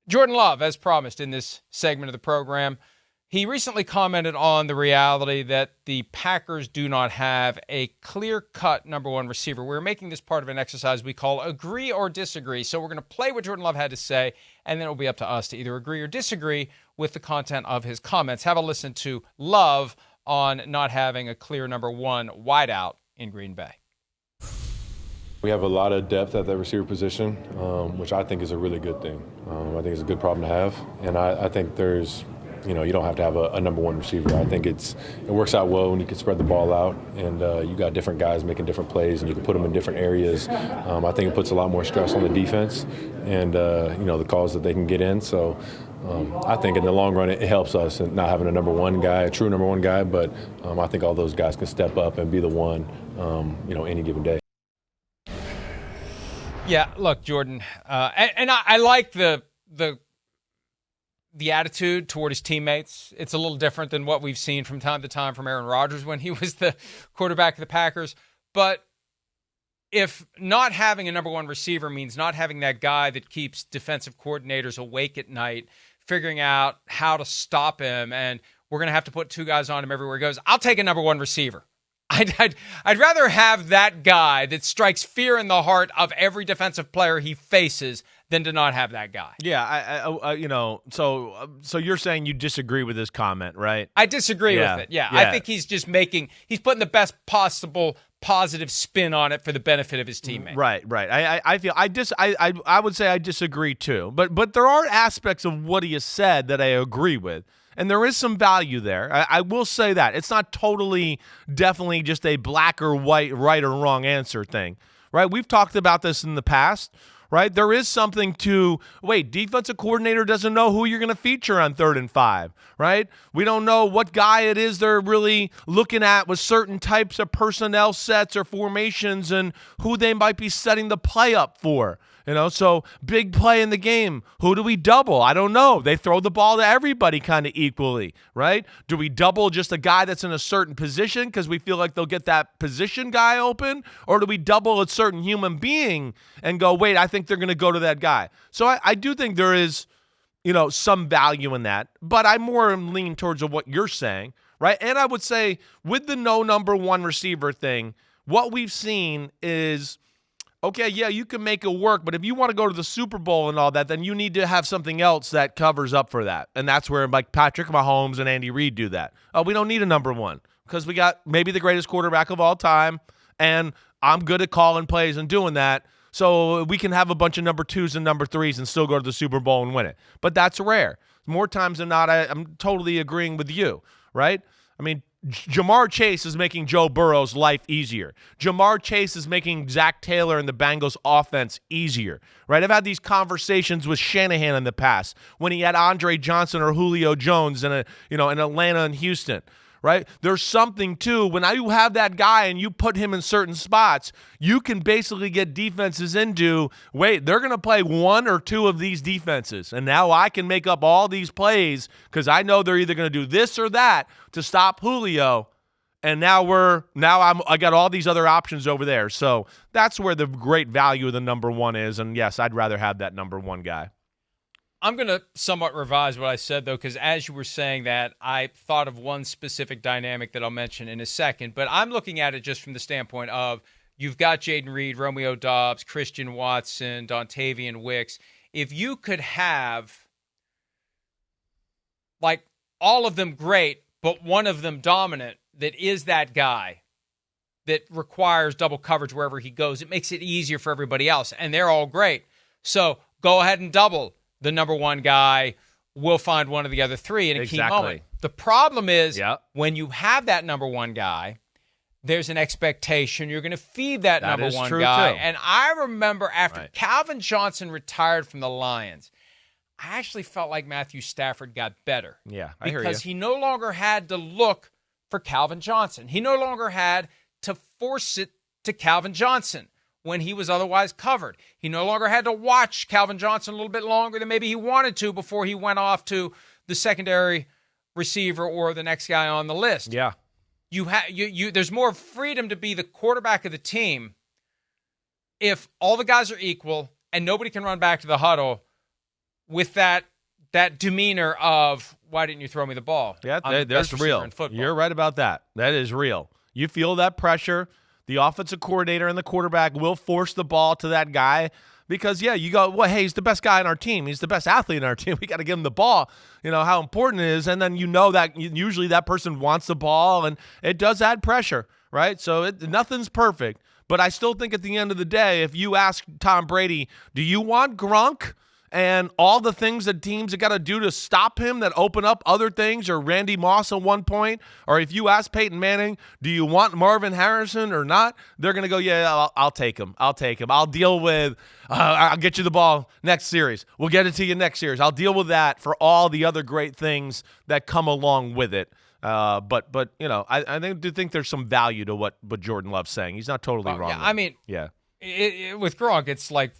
Jordan Love, as promised in this segment of the program, he recently commented on the reality that the Packers do not have a clear-cut number one receiver. We're making this part of an exercise we call agree or disagree. So we're going to play what Jordan Love had to say, and then it'll be up to us to either agree or disagree with the content of his comments. Have a listen to Love on not having a clear number one wideout in Green Bay. We have a lot of depth at that receiver position, which I think is a really good thing. I think it's a good problem to have, and I think there's, you don't have to have a number one receiver. I think it works out well when you can spread the ball out, and you got different guys making different plays, and you can put them in different areas. I think it puts a lot more stress on the defense, and the calls that they can get in. So I think in the long run it helps us in not having a number one guy, a true number one guy, but I think all those guys can step up and be the one, any given day. Yeah, look, Jordan, and I like the attitude toward his teammates. It's a little different than what we've seen from time to time from Aaron Rodgers when he was the quarterback of the Packers. But if not having a number one receiver means not having that guy that keeps defensive coordinators awake at night, figuring out how to stop him, and we're going to have to put two guys on him everywhere he goes, I'll take a number one receiver. I'd rather have that guy that strikes fear in the heart of every defensive player he faces than to not have that guy. Yeah, so you're saying you disagree with this comment, right? I disagree with it. Yeah, I think he's just he's putting the best possible positive spin on it for the benefit of his teammates. Right. I would say I disagree too. But there are aspects of what he has said that I agree with. And there is some value there. I will say that. It's not definitely just a black or white, right or wrong answer thing, right? We've talked about this in the past, right? There is something to, defensive coordinator doesn't know who you're going to feature on 3rd and 5, right? We don't know what guy it is they're really looking at with certain types of personnel sets or formations and who they might be setting the play up for. So big play in the game. Who do we double? I don't know. They throw the ball to everybody kind of equally, right? Do we double just a guy that's in a certain position because we feel like they'll get that position guy open? Or do we double a certain human being and go, I think they're going to go to that guy? So I do think there is, some value in that. But I more lean towards what you're saying, right? And I would say with the no number one receiver thing, what we've seen is, okay, yeah, you can make it work, but if you want to go to the Super Bowl and all that, then you need to have something else that covers up for that. And that's where Patrick Mahomes and Andy Reid do that. We don't need a number one because we got maybe the greatest quarterback of all time, and I'm good at calling plays and doing that. So we can have a bunch of number twos and number threes and still go to the Super Bowl and win it. But that's rare. More times than not, I'm totally agreeing with you, right? I mean, Jamar Chase is making Joe Burrow's life easier. Jamar Chase is making Zach Taylor and the Bengals offense easier, right? I've had these conversations with Shanahan in the past when he had Andre Johnson or Julio Jones in Atlanta and Houston, right? There's something too when you have that guy and you put him in certain spots, you can basically get defenses into, they're going to play one or two of these defenses, and now I can make up all these plays because I know they're either going to do this or that to stop Julio, and now I got all these other options over there. So that's where the great value of the number one is, and yes, I'd rather have that number one guy. I'm going to somewhat revise what I said, though, because as you were saying that, I thought of one specific dynamic that I'll mention in a second. But I'm looking at it just from the standpoint of you've got Jaden Reed, Romeo Doubs, Christian Watson, Dontavian Wicks. If you could have, all of them great, but one of them dominant, that is that guy that requires double coverage wherever he goes, it makes it easier for everybody else. And they're all great. So go ahead and double the number one guy. We'll find one of the other three in a key moment. The problem is when you have that number one guy, there's an expectation you're going to feed that number one guy. Too. And I remember after Calvin Johnson retired from the Lions, I actually felt like Matthew Stafford got better. Yeah, I hear you. Because he no longer had to look for Calvin Johnson. He no longer had to force it to Calvin Johnson when he was otherwise covered. He no longer had to watch Calvin Johnson a little bit longer than maybe he wanted to before he went off to the secondary receiver or the next guy on the list. Yeah. There's more freedom to be the quarterback of the team if all the guys are equal and nobody can run back to the huddle with that demeanor of, why didn't you throw me the ball? Yeah, I'm the there's best receiver real. in football. You're right about that. That is real. You feel that pressure. The offensive coordinator and the quarterback will force the ball to that guy because, yeah, you go, well, hey, he's the best guy on our team. He's the best athlete on our team. We got to give him the ball, how important it is. And then that usually that person wants the ball, and it does add pressure, right? So nothing's perfect. But I still think at the end of the day, if you ask Tom Brady, do you want Gronk and all the things that teams have got to do to stop him that open up other things, or Randy Moss at one point, or if you ask Peyton Manning, do you want Marvin Harrison or not, they're going to go, yeah, I'll take him. I'll deal with I'll get you the ball next series. We'll get it to you next series. I'll deal with that for all the other great things that come along with it. But I do think there's some value to what Jordan Love's saying. He's not totally wrong. Yeah, I mean, yeah. With Gronk, it's like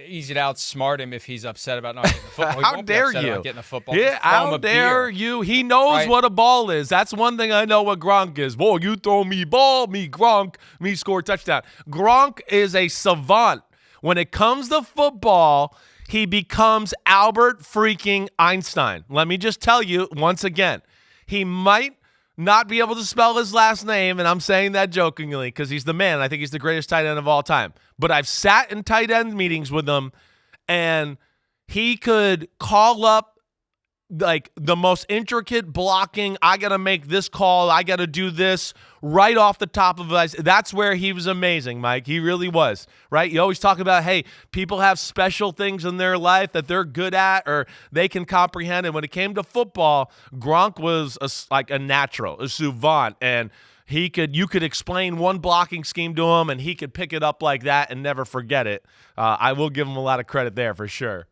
easy to outsmart him if he's upset about not getting the football. How dare you? Not getting the football. Yeah, how dare you? He knows what a ball is. That's one thing I know what Gronk is. Boy, you throw me ball, me Gronk, me score touchdown. Gronk is a savant. When it comes to football, he becomes Albert freaking Einstein. Let me just tell you once again, he might not be able to spell his last name, and I'm saying that jokingly because he's the man. I think he's the greatest tight end of all time. But I've sat in tight end meetings with him, and he could call up like the most intricate blocking. I got to make this call. I got to do this right off the top of us. That's where he was amazing, Mike. He really was, right? You always talk about, hey, people have special things in their life that they're good at or they can comprehend. And when it came to football, Gronk was like a natural, a savant, and you could explain one blocking scheme to him, and he could pick it up like that and never forget it. I will give him a lot of credit there for sure.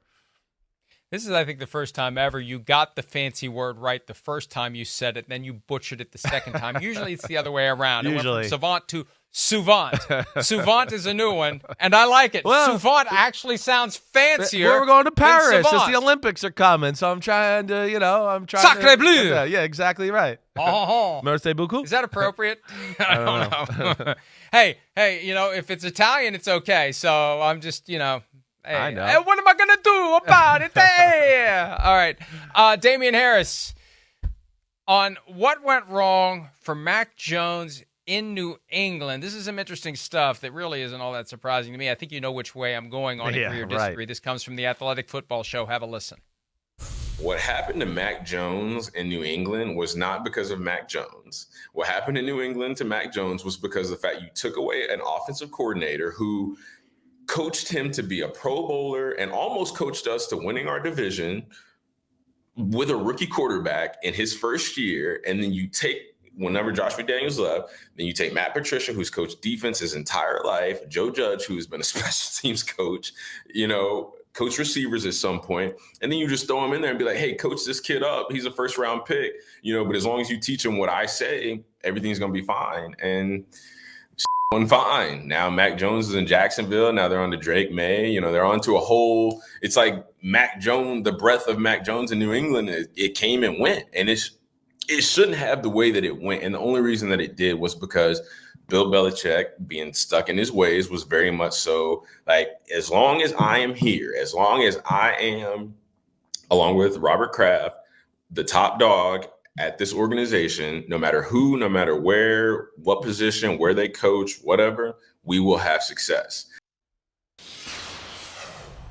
This is, I think, the first time ever you got the fancy word right the first time you said it, then you butchered it the second time. Usually it's the other way around. It went from savant to souvant. Souvant is a new one, and I like it. Well, souvant actually sounds fancier. We're going to Paris as the Olympics are coming, so I'm trying to, Sacre bleu! Yeah, exactly right. Merci beaucoup. Is that appropriate? I don't know. Hey, if it's Italian, it's okay. So I'm just, Hey, I know. Hey, what am I going to do about it? Hey! All right. Damien Harris, on what went wrong for Mac Jones in New England. This is some interesting stuff that really isn't all that surprising to me. I think you know which way I'm going on agree or disagree. Right. This comes from the Athletic Football Show. Have a listen. What happened to Mac Jones in New England was not because of Mac Jones. What happened in New England to Mac Jones was because of the fact you took away an offensive coordinator who coached him to be a Pro Bowler and almost coached us to winning our division with a rookie quarterback in his first year. And then you take, whenever Josh McDaniels left, then you take Matt Patricia, who's coached defense his entire life, Joe Judge, who's been a special teams coach, coach receivers at some point, and then you just throw him in there and be like, hey, coach this kid up. He's a first round pick, but as long as you teach him what I say, everything's going to be fine. And fine. Now Mac Jones is in Jacksonville. Now they're on to Drake May. They're on to a whole, it's like Mac Jones, the breath of Mac Jones in New England, it came and went. And it shouldn't have the way that it went. And the only reason that it did was because Bill Belichick, being stuck in his ways, was very much so like, as long as I am here, as long as I am, along with Robert Kraft, the top dog at this organization, no matter who, no matter where, what position, where they coach, whatever, we will have success.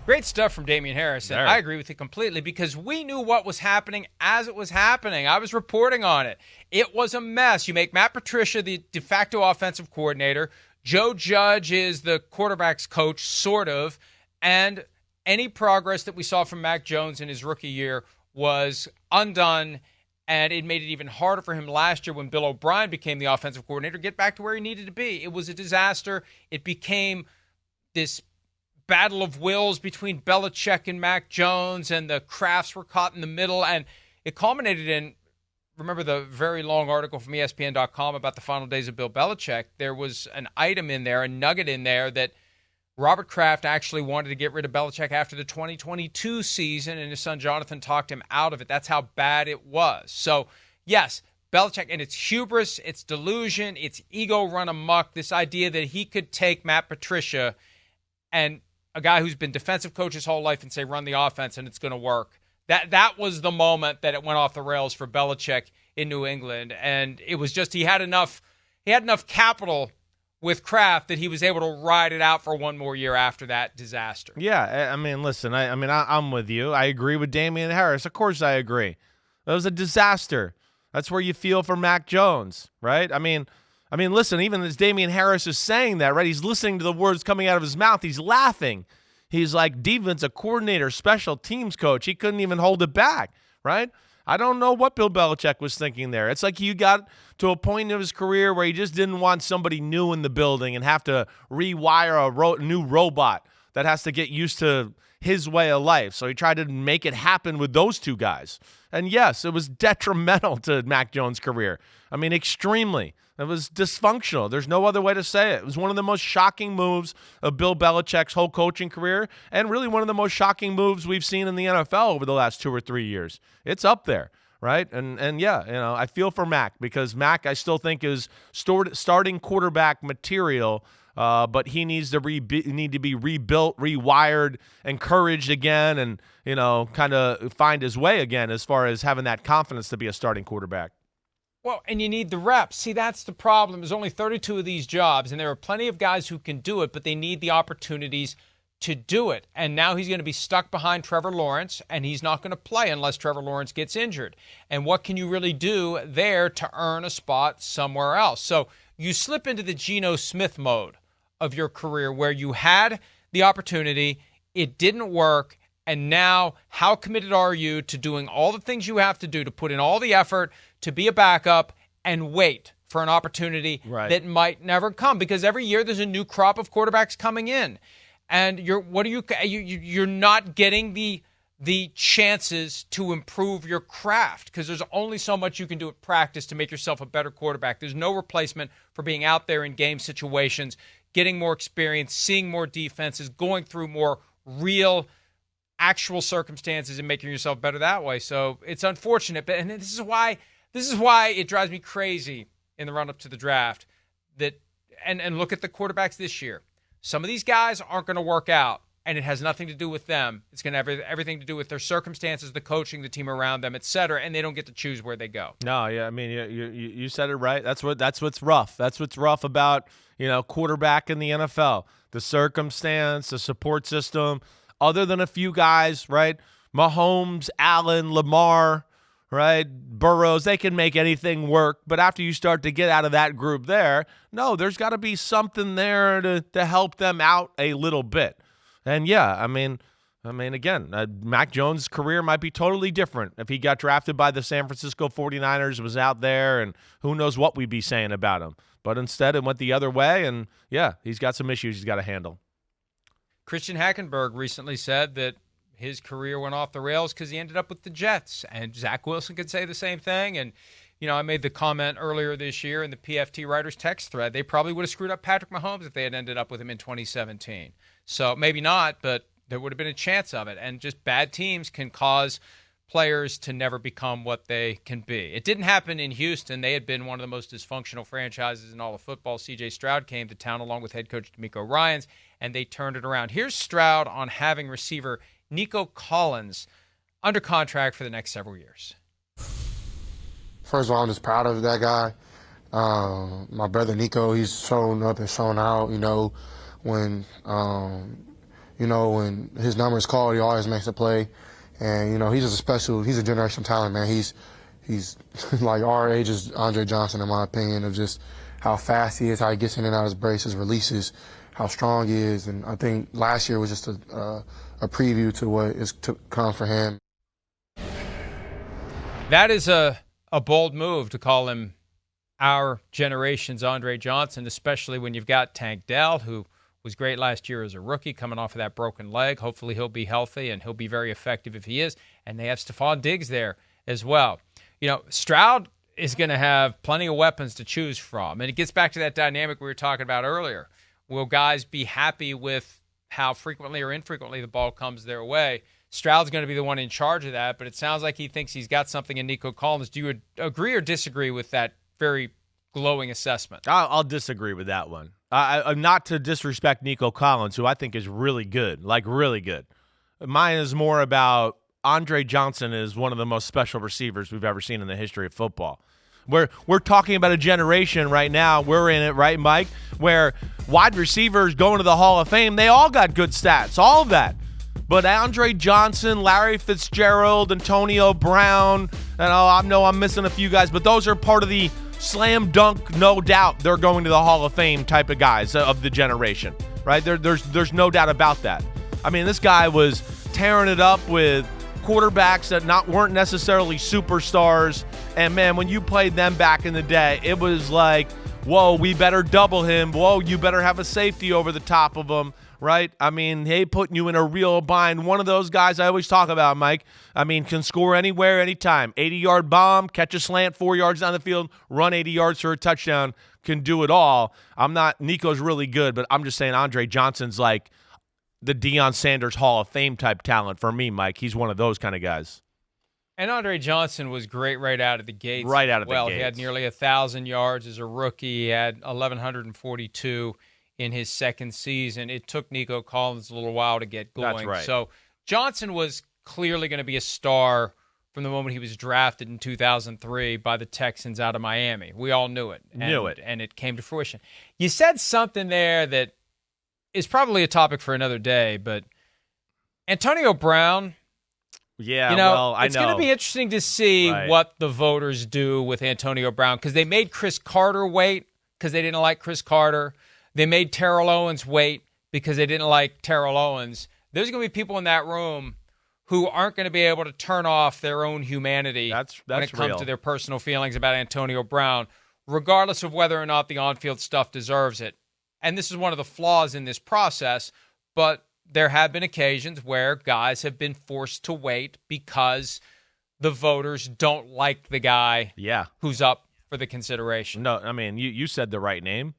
Great stuff from Damien Harris. And I agree with you completely because we knew what was happening as it was happening. I was reporting on it. It was a mess. You make Matt Patricia the de facto offensive coordinator. Joe Judge is the quarterback's coach, sort of. And any progress that we saw from Mac Jones in his rookie year was undone. And it made it even harder for him last year when Bill O'Brien became the offensive coordinator, get back to where he needed to be. It was a disaster. It became this battle of wills between Belichick and Mac Jones, and the Crafts were caught in the middle. And it culminated in, remember the very long article from ESPN.com about the final days of Bill Belichick? There was an item in there, a nugget in there, that Robert Kraft actually wanted to get rid of Belichick after the 2022 season, and his son Jonathan talked him out of it. That's how bad it was. So, yes, Belichick, and it's hubris, it's delusion, it's ego run amok, this idea that he could take Matt Patricia and a guy who's been defensive coach his whole life and say, run the offense and it's going to work. That was the moment that it went off the rails for Belichick in New England. And it was just, he had enough capital with Kraft that he was able to ride it out for one more year after that disaster. Yeah, I mean, listen, I'm with you. I agree with Damien Harris. Of course I agree. That was a disaster. That's where you feel for Mac Jones, right? I mean, listen, even as Damien Harris is saying that, right, he's listening to the words coming out of his mouth. He's laughing. He's like defensive coordinator, special teams coach. He couldn't even hold it back, right? I don't know what Bill Belichick was thinking there. It's like he got to a point in his career where he just didn't want somebody new in the building and have to rewire a new robot that has to get used to his way of life. So he tried to make it happen with those two guys. And yes, it was detrimental to Mac Jones' career. I mean, extremely. It was dysfunctional. There's no other way to say it. It was one of the most shocking moves of Bill Belichick's whole coaching career, and really one of the most shocking moves we've seen in the NFL over the last 2 or 3 years. It's up there, right? And yeah, I feel for Mac, because Mac I still think is starting quarterback material, but he needs to be rebuilt, rewired, encouraged again, and kind of find his way again as far as having that confidence to be a starting quarterback. Well, and you need the reps. See, that's the problem. There's only 32 of these jobs, and there are plenty of guys who can do it, but they need the opportunities to do it. And now he's going to be stuck behind Trevor Lawrence, and he's not going to play unless Trevor Lawrence gets injured. And what can you really do there to earn a spot somewhere else? So you slip into the Geno Smith mode of your career where you had the opportunity, it didn't work, and now how committed are you to doing all the things you have to do to put in all the effort to be a backup and wait for an opportunity that might never come? Because every year there's a new crop of quarterbacks coming in, and you're not getting the chances to improve your craft, because there's only so much you can do at practice to make yourself a better quarterback. There's no replacement for being out there in game situations, getting more experience, seeing more defenses, going through more real actual circumstances and making yourself better that way. So it's unfortunate, but this is why it drives me crazy in the run-up to the draft. And look at the quarterbacks this year. Some of these guys aren't going to work out, and it has nothing to do with them. It's going to have everything to do with their circumstances, the coaching, the team around them, etc., and they don't get to choose where they go. No, yeah, I mean, you said it right. That's what's rough. That's what's rough about, quarterback in the NFL. The circumstance, the support system. Other than a few guys, right? Mahomes, Allen, Lamar, right? Burrows, they can make anything work. But after you start to get out of that group there, no, there's got to be something there to help them out a little bit. And yeah, I mean, again, Mac Jones' career might be totally different if he got drafted by the San Francisco 49ers, was out there, and who knows what we'd be saying about him. But instead, it went the other way, and yeah, he's got some issues he's got to handle. Christian Hackenberg recently said that his career went off the rails because he ended up with the Jets. And Zach Wilson could say the same thing. And, I made the comment earlier this year in the PFT Writers text thread, they probably would have screwed up Patrick Mahomes if they had ended up with him in 2017. So maybe not, but there would have been a chance of it. And just bad teams can cause players to never become what they can be. It didn't happen in Houston. They had been one of the most dysfunctional franchises in all of football. CJ Stroud came to town along with head coach Nico Collins, and they turned it around. Here's Stroud on having receiver Nico Collins under contract for the next several years. First of all, I'm just proud of that guy. My brother Nico, he's shown up and shown out. When his number is called, he always makes a play. And he's a generational talent, man. He's like our age is Andre Johnson, in my opinion, of just how fast he is, how he gets in and out of his braces, releases, how strong he is. And I think last year was just a preview to what is to come for him. That is a bold move to call him our generation's Andre Johnson, especially when you've got Tank Dell, who was great last year as a rookie, coming off of that broken leg. Hopefully he'll be healthy, and he'll be very effective if he is. And they have Stephon Diggs there as well. Stroud is going to have plenty of weapons to choose from. And it gets back to that dynamic we were talking about earlier. Will guys be happy with how frequently or infrequently the ball comes their way? Stroud's going to be the one in charge of that, but it sounds like he thinks he's got something in Nico Collins. Do you agree or disagree with that very glowing assessment? I'll disagree with that one. Not to disrespect Nico Collins, who I think is really good, like really good. Mine is more about Andre Johnson is one of the most special receivers we've ever seen in the history of football. We're talking about a generation right now. We're in it, right, Mike? Where wide receivers going to the Hall of Fame, they all got good stats, all of that. But Andre Johnson, Larry Fitzgerald, Antonio Brown, and I know I'm missing a few guys, but those are part of the slam dunk, no doubt they're going to the Hall of Fame type of guys of the generation, right? There's no doubt about that. I mean, this guy was tearing it up with quarterbacks that weren't necessarily superstars. And, man, when you played them back in the day, it was like, whoa, we better double him. Whoa, you better have a safety over the top of him, right? I mean, hey, putting you in a real bind. One of those guys I always talk about, Mike, I mean, can score anywhere, anytime. 80-yard bomb, catch a slant 4 yards down the field, run 80 yards for a touchdown, can do it all. Nico's really good, but I'm just saying Andre Johnson's like the Deion Sanders Hall of Fame type talent for me, Mike. He's one of those kind of guys. And Andre Johnson was great right out of the gates. Right out of the gates. Well, he had nearly 1,000 yards as a rookie. He had 1,142 in his second season. It took Nico Collins a little while to get going. That's right. So Johnson was clearly going to be a star from the moment he was drafted in 2003 by the Texans out of Miami. We all knew it. And it came to fruition. You said something there that is probably a topic for another day, but Antonio Brown... Yeah, it's going to be interesting to see what the voters do with Antonio Brown, because they made Chris Carter wait because they didn't like Chris Carter. They made Terrell Owens wait because they didn't like Terrell Owens. There's going to be people in that room who aren't going to be able to turn off their own humanity when it comes to their personal feelings about Antonio Brown, regardless of whether or not the on-field stuff deserves it. And this is one of the flaws in this process, but there have been occasions where guys have been forced to wait because the voters don't like the guy who's up for the consideration. No, I mean, you said the right name.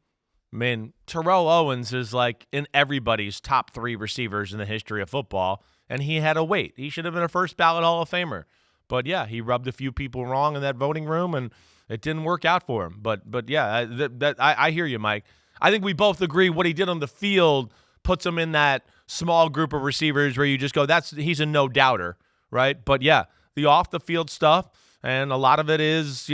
I mean, Terrell Owens is like in everybody's top 3 receivers in the history of football, and he had to wait. He should have been a first ballot Hall of Famer. But, yeah, he rubbed a few people wrong in that voting room, and it didn't work out for him. But yeah, I hear you, Mike. I think we both agree what he did on the field puts him in that small group of receivers where you just go, he's a no-doubter, right? But, yeah, the off-the-field stuff, and a lot of it is,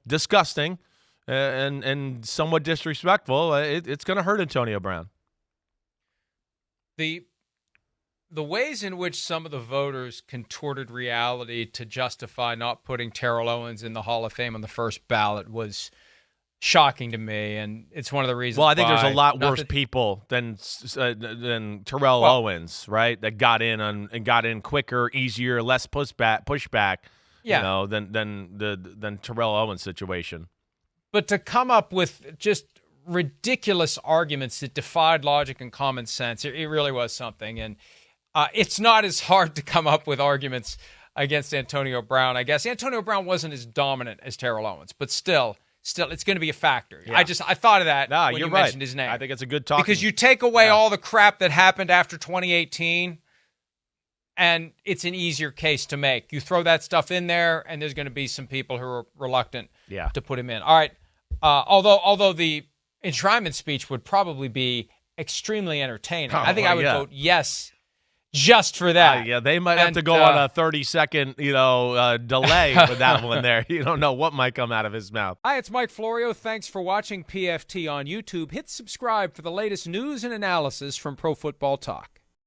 disgusting and somewhat disrespectful. It's going to hurt Antonio Brown. The ways in which some of the voters contorted reality to justify not putting Terrell Owens in the Hall of Fame on the first ballot was shocking to me, and it's one of the reasons. Well, I think there's a lot worse people than Terrell Owens, right? That got in quicker, easier, less pushback. Yeah. Than Terrell Owens' situation. But to come up with just ridiculous arguments that defied logic and common sense, it really was something. And it's not as hard to come up with arguments against Antonio Brown. I guess Antonio Brown wasn't as dominant as Terrell Owens, but still, it's going to be a factor. Yeah. I thought of that when you mentioned his name. I think it's a good talk. Because you take away all the crap that happened after 2018, and it's an easier case to make. You throw that stuff in there, and there's going to be some people who are reluctant to put him in. All right. Although the enshrinement speech would probably be extremely entertaining. I think I would vote yes just for that. They might have to go on a 30-second, delay with that one there. You don't know what might come out of his mouth. Hi, it's Mike Florio. Thanks for watching PFT on YouTube. Hit subscribe for the latest news and analysis from Pro Football Talk.